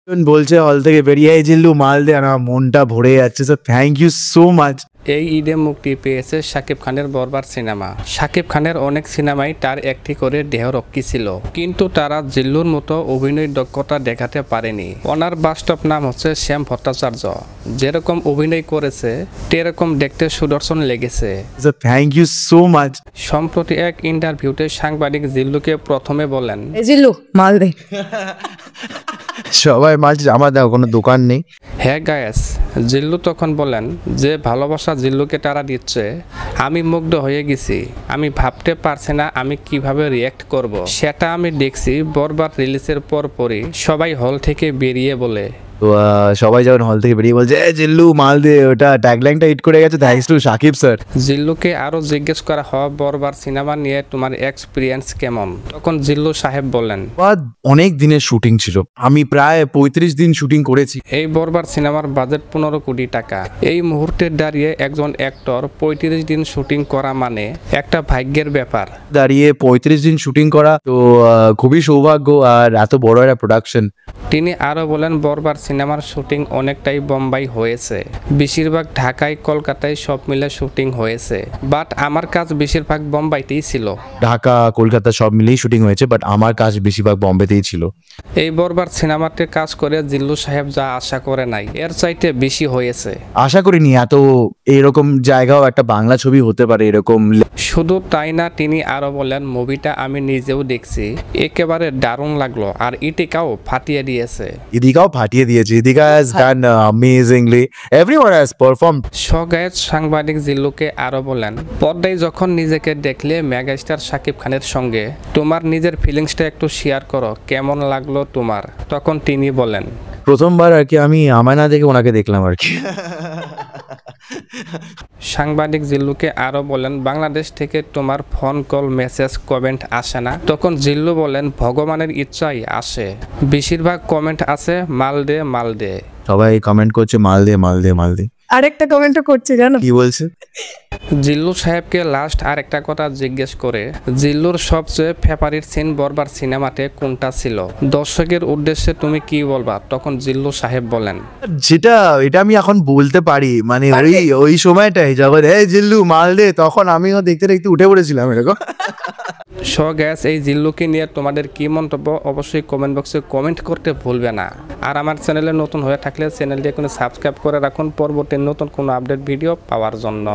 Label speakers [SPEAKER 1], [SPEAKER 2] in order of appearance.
[SPEAKER 1] বলছে হল থেকে বেরিয়ে এই জিল্লু মাল দে, আমার মনটা ভরে যাচ্ছে। Sir thank you so much.
[SPEAKER 2] এই ঈদে মুক্তি পেয়েছে শাকিব খানের বরবাদ সিনেমা। শাকিব খানের অনেক সিনেমায় তার একটি করে দেহরক্ষী ছিল, কিন্তু তারা জিল্লুর মতো অভিনয় দক্ষতা দেখাতে পারেনি। ওনার বাস্তব নাম হচ্ছে শ্যাম ভট্টাচার্য। যেরকম অভিনয় করেছে তেরকম দেখতে সুদর্শন লেগেছে।
[SPEAKER 1] Sir thank you so much.
[SPEAKER 2] সম্প্রতি এক ইন্টারভিউতে সাংবাদিক জিল্লুকে প্রথমে বলেন,
[SPEAKER 3] জিল্লু মাল দে।
[SPEAKER 1] সবাই মাল, আমার দাও কোনো দোকান নেই।
[SPEAKER 2] হ্যাঁ গায়েস। জিল্লু তখন বলেন যে ভালোবাসা জিল্লুকে তারা দিচ্ছে, আমি মুগ্ধ হয়ে গেছি। আমি ভাবতে পারছি না আমি কিভাবে রিয়্যাক্ট করব। সেটা আমি দেখছি বরবাদ রিলিজের পরপরই সবাই হল থেকে বেরিয়ে বলে।
[SPEAKER 1] তো সবাই যখন হল থেকে বেরিয়ে বলছে এ জিল্লু মাল দে, ওটা ট্যাগলাইনটা হিট করে গেছে থ্যাঙ্কস টু শাকিব স্যার।
[SPEAKER 2] জিল্লুকে আরো জিজ্ঞেস করা হয় বরবাদ সিনেমা নিয়ে তোমার এক্সপিরিয়েন্স কেমন। তখন জিল্লু সাহেব বলেন,
[SPEAKER 1] অনেক দিনের শুটিং ছিল, আমি প্রায় 35 দিন শুটিং করেছি।
[SPEAKER 2] এই বরবাদ সিনেমার বাজেট 15 কোটি টাকা। এই মুহূর্তে দাঁড়িয়ে একজন অ্যাক্টর 35 দিন শুটিং করা মানে একটা ভাগ্যের ব্যাপার।
[SPEAKER 1] দাঁড়িয়ে 35 দিন শুটিং করা তো খুবই সৌভাগ্য, আর এত বড় একটা প্রোডাকশন।
[SPEAKER 2] তিনি আরো বলেন বরবাদ সিনেমার শুটিং অনেকটাই বোম্বাই হয়েছে, বেশিরভাগ ঢাকায় কলকাতায় সব মিলে শুটিং হয়েছে, বাট আমার কাজ বেশিরভাগ বোম্বাইতেই ছিল।
[SPEAKER 1] ঢাকা কলকাতা সব মিলেই শুটিং হয়েছে, বাট আমার কাজ বেশিরভাগ বম্বেতেই ছিল।
[SPEAKER 2] এই বরবাদ সিনেমাতে কাজ করে জিল্লু সাহেব যা আশা করে নাই এর চাইতে বেশি হয়েছে।
[SPEAKER 1] আশা করিনি এত এরকম জায়গাও একটা বাংলা ছবি হতে পারে এরকম।
[SPEAKER 2] শুধু তাই না, তিনি আরো বলেন মুভিটা আমি নিজেও দেখছি, একেবারে দারুণ লাগলো, আর ইটিকাও ফাটিয়ে দিয়েছে।
[SPEAKER 1] ইদিকাও ফাটিয়ে দিয়েছে। Idika has done amazingly, everyone has performed.
[SPEAKER 2] সগায়েত সাংবাদিক জিল্লুকে আরো বলেন, পর্দায় যখন নিজেকে দেখলে মেগাস্টার শাকিব খানের সঙ্গে, তোমার নিজের ফিলিংসটা একটু শেয়ার করো, কেমন লাগলো তোমার। তখন তিনি বলেন,
[SPEAKER 1] প্রথমবার আর কি আমি আমায় না দেখে ওনাকে দেখলাম আর কি।
[SPEAKER 2] সাংবাদিক জিল্লুকে আরো বলেন, বাংলাদেশ থেকে তোমার ফোন কল মেসেজ কমেন্ট আসে না। তখন জিল্লু বলেন, ভগবানের ইচ্ছাই আসে, বেশিরভাগ কমেন্ট আছে মাল দে মাল দে।
[SPEAKER 1] সবাই কমেন্ট করছে মাল দে মাল দে মাল দে।
[SPEAKER 3] আরেকটা কমেন্টও করছে জানো
[SPEAKER 1] কি বলছে?
[SPEAKER 2] জিল্লু সাহেবকে লাস্ট আর একটা কথা জিজ্ঞেস করে, জিল্লুর সবচেয়ে ফেভারিট সিন বরবাদ সিনেমাতে কোনটা ছিল, দর্শকের উদ্দেশ্যে তুমি কি বলবা। তখন জিল্লু সাহেব বলেন,
[SPEAKER 1] এটা আমি এখন বলতে পারি, মানে ওই সময়টাই যখন এই জিল্লু মাল দে, তখন আমিও দেখতে দেখতে উঠে পড়েছিলাম এরকম।
[SPEAKER 2] সো গ্যাস, এই জিল্লুকে নিয়ে তোমাদের কি মন্তব্য অবশ্যই কমেন্ট বক্সে কমেন্ট করতে ভুলবে না। আর আমার চ্যানেলে নতুন হয়ে থাকলে চ্যানেলটি এখন সাবস্ক্রাইব করে রাখুন পরবর্তী নতুন কোনো আপডেট ভিডিও পাওয়ার জন্য।